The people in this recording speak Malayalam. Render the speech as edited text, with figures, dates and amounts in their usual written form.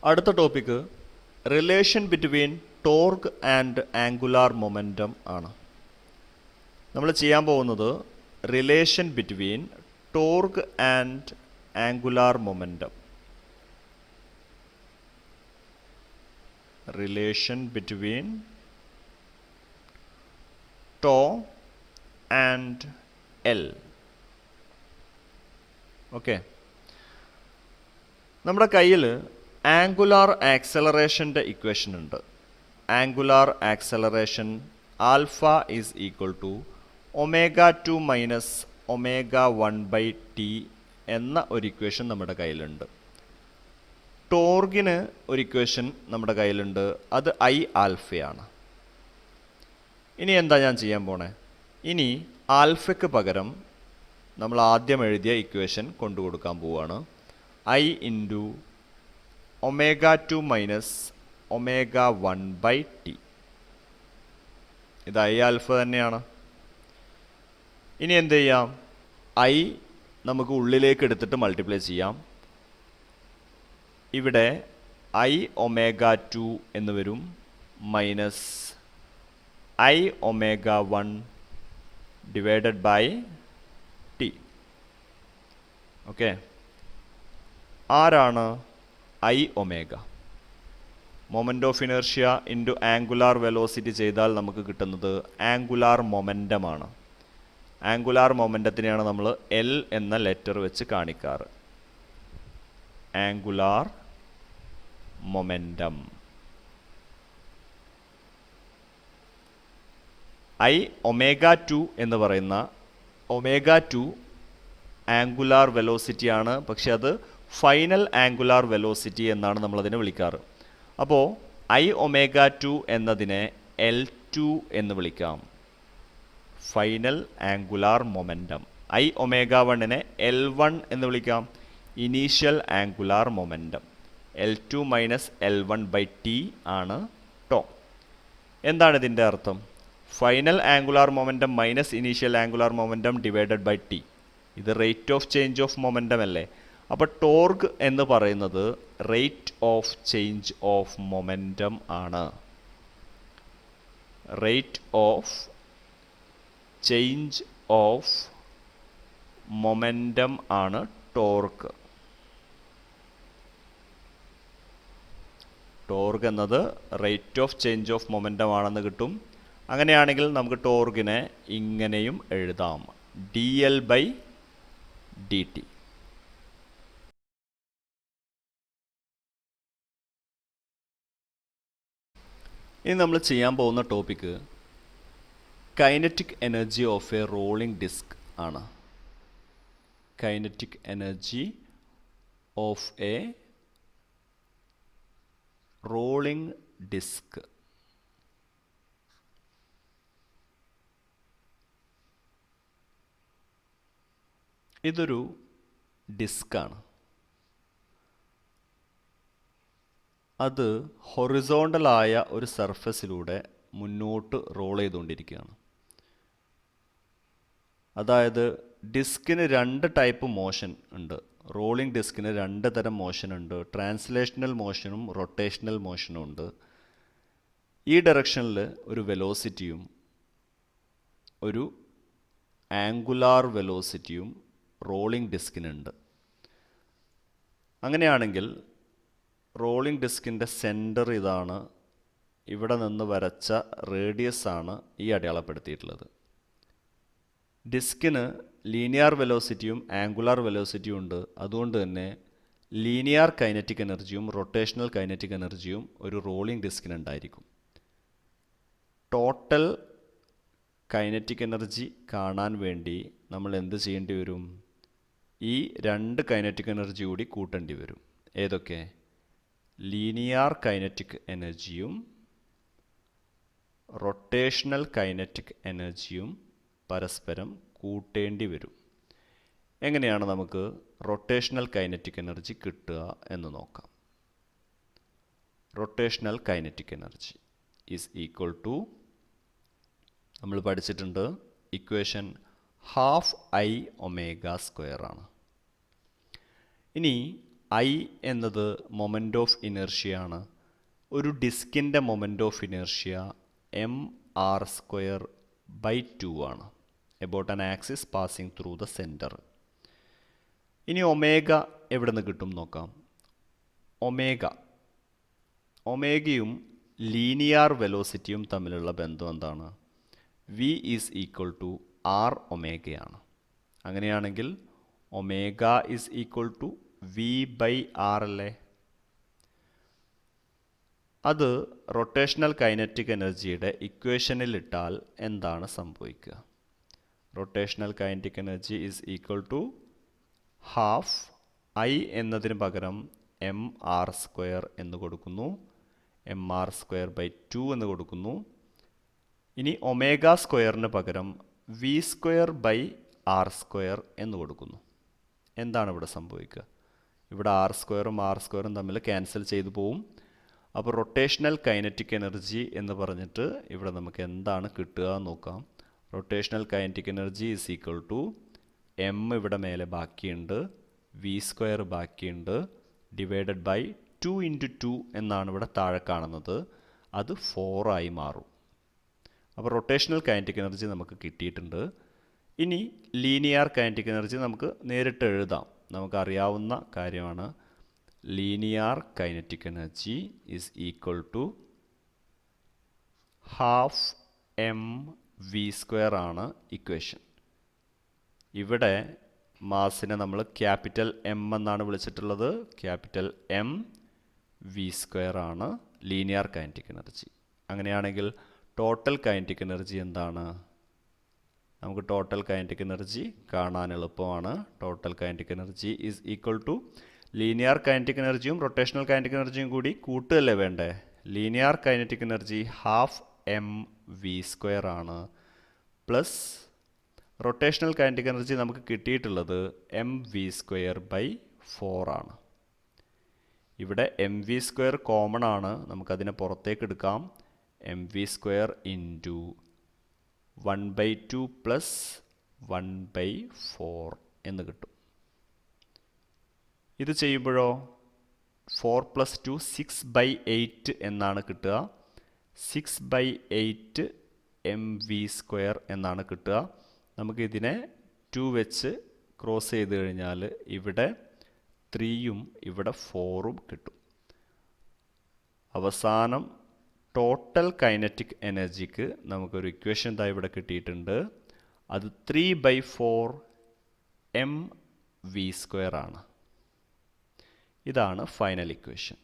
അടുത്ത topic relation between torque and angular momentum ആണ്. നമ്മൾ ചെയ്യാൻ പോകുന്നത് relation between torque and angular momentum. Relation between tau and L. Okay, നമ്മുടെ കയ്യിൽ ആംഗുലാർ ആക്സലറേഷൻ്റെ ഇക്വേഷൻ ഉണ്ട്. Angular acceleration alpha is equal to omega 2 minus omega 1/t എന്ന ഒരു ഇക്വേഷൻ നമ്മുടെ കയ്യിലുണ്ട്. ടോർഗിന് ഒരു ഇക്വേഷൻ നമ്മുടെ കയ്യിലുണ്ട്, അത് ഐ ആൽഫയാണ്. ഇനി എന്താ ഞാൻ ചെയ്യാൻ പോണേ? ഇനി ആൽഫയ്ക്ക് പകരം നമ്മൾ ആദ്യം എഴുതിയ ഇക്വേഷൻ കൊണ്ടുകൊടുക്കാൻ പോവുകയാണ്. I into omega 2 minus omega 1/t. ഇത് ഐ ആൽഫ തന്നെയാണ്. ഇനി എന്ത് ചെയ്യാം? ഐ നമുക്ക് ഉള്ളിലേക്ക് എടുത്തിട്ട് മൾട്ടിപ്ലൈ ചെയ്യാം. ഇവിടെ ഐ ഒമേഗ 2 എന്ന് വരും, minus I omega 1 divided by T. Okay, ആരാണ് I omega? Moment of inertia into angular velocity ചെയ്താൽ നമുക്ക് കിട്ടുന്നത് ആംഗുലാർ മൊമെൻറ്റമാണ്. ആംഗുലാർ മൊമെൻറ്റത്തിനെയാണ് നമ്മൾ എൽ എന്ന ലെറ്റർ വെച്ച് കാണിക്കാറ്. Angular momentum. ഐ ഒമേഗ 2 എന്ന് പറയുന്ന ഒമേഗ 2 ആംഗുലാർ വെലോസിറ്റി ആണ്, പക്ഷെ അത് ഫൈനൽ ആംഗുലാർ വെലോസിറ്റി എന്നാണ് നമ്മളതിനെ വിളിക്കാറ്. അപ്പോൾ ഐ ഒമേഗ 2 എന്നതിനെ L2 എന്ന് വിളിക്കാം, final angular momentum. I omega 1നെ L1 എന്ന് വിളിക്കാം, initial angular momentum. L2 minus L1/t ആണ് ടോ. എന്താണ് ഇതിൻ്റെ അർത്ഥം? Final angular momentum minus initial angular momentum divided by T. ഇത് rate of change of momentum അല്ലേ? അപ്പോൾ ടോർക്ക് എന്ന് പറയുന്നത് rate of change of momentum ആണ്. Rate of change of momentum ആണ് ടോർക്ക്. ടോർക്ക് എന്നത് rate of change of momentum ആണെന്ന് കിട്ടും. അങ്ങനെയാണെങ്കിൽ നമുക്ക് ടോർക്കിനെ ഇങ്ങനെയും എഴുതാം, dl/dt. ഇനി നമ്മൾ ചെയ്യാൻ പോകുന്ന topic kinetic energy of a rolling disc ആണ്. Kinetic energy of a rolling disc. ഇതൊരു ഡിസ്കാണ്. അത് ഹൊറിസോണ്ടലായ ഒരു സർഫസിലൂടെ മുന്നോട്ട് റോൾ ചെയ്തുകൊണ്ടിരിക്കുകയാണ്. അതായത് ഡിസ്കിന് രണ്ട് ടൈപ്പ് മോഷൻ ഉണ്ട്. റോളിംഗ് ഡിസ്കിന് രണ്ട് തരം മോഷൻ ഉണ്ട്. ട്രാൻസ്ലേഷണൽ മോഷനും റൊട്ടേഷണൽ മോഷനും ഉണ്ട്. ഈ ഡയറക്ഷനിൽ ഒരു വെലോസിറ്റിയും ഒരു ആംഗുലാർ വെലോസിറ്റിയും റോളിംഗ് ഡിസ്കിനുണ്ട്. അങ്ങനെയാണെങ്കിൽ റോളിംഗ് ഡിസ്കിൻ്റെ സെൻറ്റർ ഇതാണ്. ഇവിടെ നിന്ന് വരച്ച റേഡിയസ് ആണ് ഈ അടയാളപ്പെടുത്തിയിട്ടുള്ളത്. ഡിസ്കിന് ലീനിയർ വെലോസിറ്റിയും ആംഗുലാർ വെലോസിറ്റിയും ഉണ്ട്. അതുകൊണ്ട് തന്നെ ലീനിയർ കൈനറ്റിക് എനർജിയും റൊട്ടേഷണൽ കൈനറ്റിക് എനർജിയും ഒരു റോളിംഗ് ഡിസ്കിനുണ്ടായിരിക്കും. ടോട്ടൽ കൈനറ്റിക് എനർജി കാണാൻ വേണ്ടി നമ്മൾ എന്ത് ചെയ്യേണ്ടി വരും? ഈ രണ്ട് കൈനറ്റിക് എനർജി കൂടി കൂട്ടേണ്ടി വരും. ഏതൊക്കെ? ലീനിയർ കൈനറ്റിക് എനർജിയും റൊട്ടേഷണൽ കൈനറ്റിക് എനർജിയും പരസ്പരം കൂട്ടേണ്ടി വരും. എങ്ങനെയാണ് നമുക്ക് റൊട്ടേഷണൽ കൈനറ്റിക് എനർജി കിട്ടുക എന്ന് നോക്കാം. Rotational kinetic energy is equal to, നമ്മൾ പഠിച്ചിട്ടുണ്ട്, ഇക്വേഷൻ ½ I ω² ആണ്. ഇനി ഐ എന്നത് മൊമെൻ്റ് ഓഫ് ഇനേർഷ്യയാണ്. ഒരു ഡിസ്കിൻ്റെ മൊമെൻ്റ് ഓഫ് ഇനേർഷ്യ mr²/2 ആണ്. About an axis passing through the centre. ഇനി ഒമേഗ എവിടെ നിന്ന് കിട്ടും നോക്കാം. ഒമേഗയും ലീനിയർ വെലോസിറ്റിയും തമ്മിലുള്ള ബന്ധം എന്താണ്? v is equal to r ഒമേഗയാണ്. അങ്ങനെയാണെങ്കിൽ omega is equal to v/r അല്ലേ? അത് റൊട്ടേഷണൽ കൈനറ്റിക് എനർജിയുടെ ഇക്വേഷനിൽ ഇട്ടാൽ എന്താണ് സംഭവിക്കുക? Rotational kinetic energy is equal to half I എന്നതിന് പകരം mr² എന്ന് കൊടുക്കുന്നു, mr²/2 എന്ന് കൊടുക്കുന്നു. ഇനി ഒമേഗ സ്ക്വയറിന് പകരം v²/r² എന്ന് കൊടുക്കുന്നു. എന്താണ് ഇവിടെ സംഭവിക്കുക? ഇവിടെ r²ഉം r² തമ്മിൽ ക്യാൻസൽ ചെയ്തു പോവും. അപ്പോൾ റൊട്ടേഷണൽ കൈനറ്റിക് എനർജി എന്ന് പറഞ്ഞിട്ട് ഇവിടെ നമുക്ക് എന്താണ് കിട്ടുക എന്ന് നോക്കാം. Rotational kinetic energy is equal to m ഇവിടെ മേലെ ബാക്കിയുണ്ട്, v² ബാക്കിയുണ്ട്, ഡിവൈഡഡ് ബൈ 2 × 2 എന്നാണ് ഇവിടെ താഴെ കാണുന്നത്. അത് 4 ആയി മാറും. അപ്പോൾ റൊട്ടേഷണൽ കൈനറ്റിക് എനർജി നമുക്ക് കിട്ടിയിട്ടുണ്ട്. ഇനി ലീനിയർ കൈനറ്റിക് എനർജി നമുക്ക് നേരിട്ട് എഴുതാം. നമുക്കറിയാവുന്ന കാര്യമാണ്. Linear kinetic energy is equal to half mv² ആണ് ഇക്വേഷൻ. ഇവിടെ മാസിനെ നമ്മൾ ക്യാപിറ്റൽ M എന്നാണ് വിളിച്ചിട്ടുള്ളത്. ക്യാപിറ്റൽ M v² ആണ് ലീനിയർ കൈനറ്റിക് എനർജി. അങ്ങനെയാണെങ്കിൽ ടോട്ടൽ കൈനറ്റിക് എനർജി എന്താണ്? നമുക്ക് ടോട്ടൽ കൈനറ്റിക് എനർജി കാണാൻ എളുപ്പമാണ്. Total kinetic energy is equal to linear kinetic എനർജിയും റൊട്ടേഷണൽ കൈനറ്റിക് എനർജിയും കൂടി കൂട്ടുകയല്ലേ വേണ്ടേ? Linear kinetic energy half mv² ആണ്, പ്ലസ് റൊട്ടേഷണൽ കൈനറ്റിക് എനർജി നമുക്ക് കിട്ടിയിട്ടുള്ളത് mv²/4 ആണ്. ഇവിടെ mv² കോമൺ ആണ്, നമുക്കതിനെ പുറത്തേക്ക് എടുക്കാം. mv² ഇൻറ്റു 1/2 പ്ലസ് 1/4 എന്ന് കിട്ടും. ഇത് ചെയ്യുമ്പോഴോ 4 + 2 6/8 എന്നാണ് കിട്ടുക. 6/8 mv² എന്നാണ് കിട്ടുക. നമുക്കിതിനെ 2 വെച്ച് ക്രോസ് ചെയ്ത് കഴിഞ്ഞാൽ ഇവിടെ 3ഉം ഇവിടെ 4ഉം കിട്ടും. അവസാനം ടോട്ടൽ കൈനറ്റിക് എനർജിക്ക് നമുക്കൊരു ഇക്വേഷൻ ഇതാ ഇവിടെ കിട്ടിയിട്ടുണ്ട്. അത് 3/4 mv² ആണ്. ഇതാണ് ഫൈനൽ ഇക്വേഷൻ.